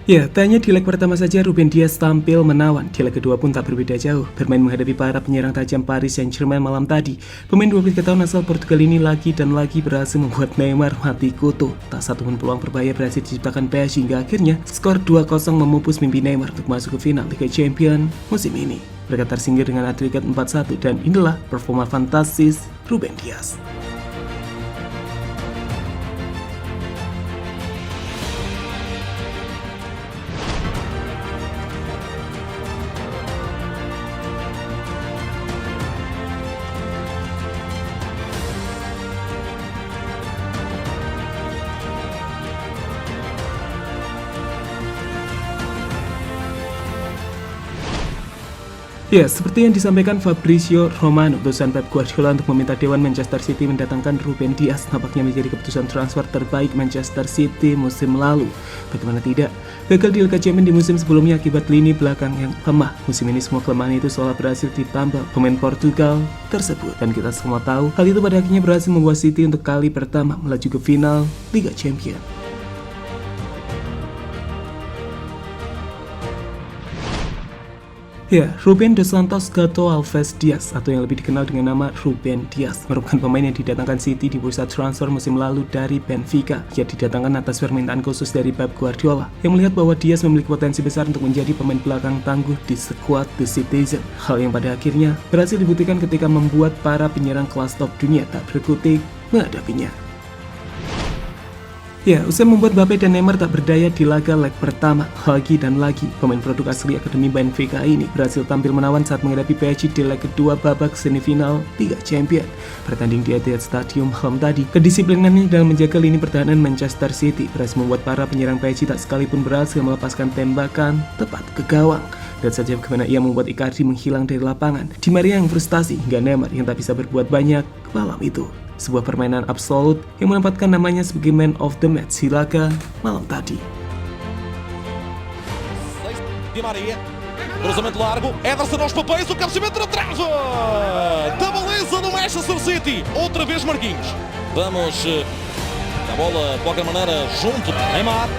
Ya, tanya di leg pertama saja Ruben Dias tampil menawan. Di leg kedua pun tak berbeda jauh, bermain menghadapi para penyerang tajam Paris Saint-Germain malam tadi. Pemain 23 tahun asal Portugal ini lagi dan lagi berhasil membuat Neymar mati kutu. Tak satu pun peluang berbahaya berhasil diciptakan PSG hingga akhirnya skor 2-0 memupus mimpi Neymar untuk masuk ke final Liga Champions musim ini. Mereka tersingkir dengan agregat 4-1 dan inilah performa fantastis Ruben Dias. Ya, seperti yang disampaikan Fabrizio Romano, utusan Pep Guardiola untuk meminta Dewan Manchester City mendatangkan Ruben Dias nampaknya menjadi keputusan transfer terbaik Manchester City musim lalu. Bagaimana tidak, gagal di Liga Champions di musim sebelumnya akibat lini belakang yang lemah. Musim ini semua kelemahan itu seolah berhasil ditambal pemain Portugal tersebut. Dan kita semua tahu, hal itu pada akhirnya berhasil membuat City untuk kali pertama melaju ke final Liga Champions. Ya, Ruben dos Santos Gato Alves Dias atau yang lebih dikenal dengan nama Ruben Dias merupakan pemain yang didatangkan City di bursa transfer musim lalu dari Benfica. Ia didatangkan atas permintaan khusus dari Pep Guardiola yang melihat bahwa Dias memiliki potensi besar untuk menjadi pemain belakang tangguh di skuad The Citizen. Hal yang pada akhirnya berhasil dibuktikan ketika membuat para penyerang kelas top dunia tak berkutik menghadapinya. Ya, usai membuat Mbappe dan Neymar tak berdaya di laga leg pertama, lagi dan lagi, pemain produk asli Akademi Benfica ini berhasil tampil menawan saat menghadapi PSG di leg kedua babak semifinal Liga Champions. Bertanding di Etihad Stadium malam tadi, kedisiplinannya dalam menjaga lini pertahanan Manchester City berhasil membuat para penyerang PSG tak sekalipun berhasil melepaskan tembakan tepat ke gawang. Lihat saja bagaimana ia membuat Icardi menghilang dari lapangan, Di Maria yang frustasi, hingga Neymar yang tak bisa berbuat banyak malam itu. Sebuah permainan absolut yang menempatkan namanya sebagai man of the match di laga malam tadi. Di Maria, cruzamento largo, Ederson aos papéis, o cabeceamento na trave da baliza do Manchester City, outra vez Marquinhos. Vamos, a bola de qualquer maneira junto, Neymar,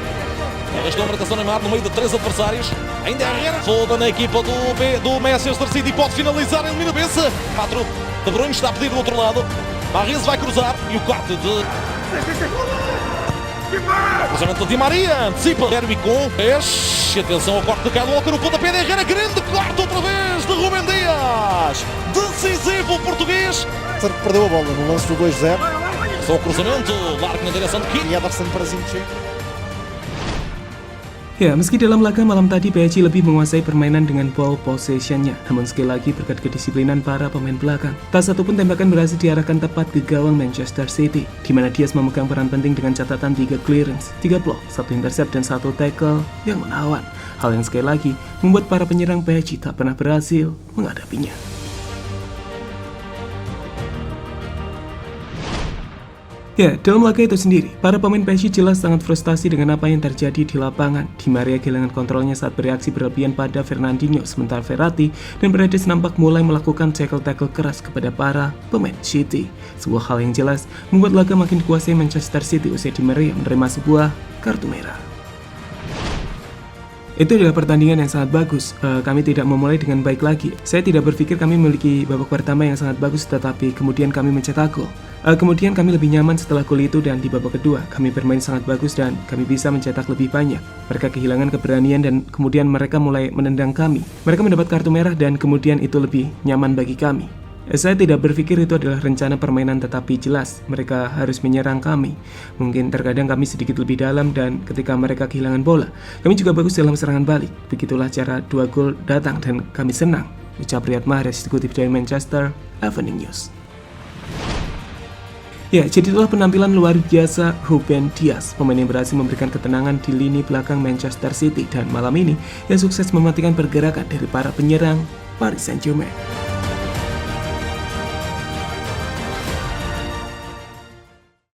arrastou a marcação Neymar no meio de três adversários, ainda é Herrera, toda na equipa do Manchester City, pode finalizar, elimina Bessa, 4, De Bruyne está a pedir do outro lado, Barres vai cruzar e o corte de... Cruzamento de Di Maria, antecipa Derby com atenção ao corte de Kyle Walker, o pontapé de Herrera, grande corte outra vez de Ruben Dias, decisivo o português. Perdeu a bola no lance do 2-0. Só o cruzamento, largo na direção de Kim. E Ederson para Zinchenko. Ya, meski dalam laga malam tadi PSG lebih menguasai permainan dengan ball possession-nya, namun sekali lagi berkat kedisiplinan para pemain belakang, tak satu pun tembakan berhasil diarahkan tepat ke gawang Manchester City, di mana Dias memegang peran penting dengan catatan 3 clearance, 3 block, 1 intercept dan 1 tackle yang menawan. Hal yang sekali lagi membuat para penyerang PSG tak pernah berhasil menghadapinya. Ya, dalam laga itu sendiri, para pemain PSG jelas sangat frustasi dengan apa yang terjadi di lapangan. Di Maria kehilangan kontrolnya saat bereaksi berlebihan pada Fernandinho, sementara Verratti dan Paredes nampak mulai melakukan tackle-tackle keras kepada para pemain City. Sebuah hal yang jelas membuat laga makin dikuasai Manchester City usai Di Maria menerima sebuah kartu merah. Itu adalah pertandingan yang sangat bagus. Kami tidak memulai dengan baik lagi. Saya tidak berpikir kami memiliki babak pertama yang sangat bagus, tetapi kemudian kami mencetak gol. Kemudian kami lebih nyaman setelah gol itu, dan di babak kedua kami bermain sangat bagus dan kami bisa mencetak lebih banyak. Mereka kehilangan keberanian dan kemudian mereka mulai menendang kami. Mereka mendapat kartu merah dan kemudian itu lebih nyaman bagi kami. Saya tidak berpikir itu adalah rencana permainan, tetapi jelas mereka harus menyerang kami. Mungkin terkadang kami sedikit lebih dalam dan ketika mereka kehilangan bola, kami juga bagus dalam serangan balik. Begitulah cara 2 gol datang dan kami senang, ucap Riyad Mahrez dikutip dari Manchester Evening News. Ya, jadi itulah penampilan luar biasa Ruben Dias, pemain yang berhasil memberikan ketenangan di lini belakang Manchester City, dan malam ini ia sukses mematikan pergerakan dari para penyerang Paris Saint-Germain.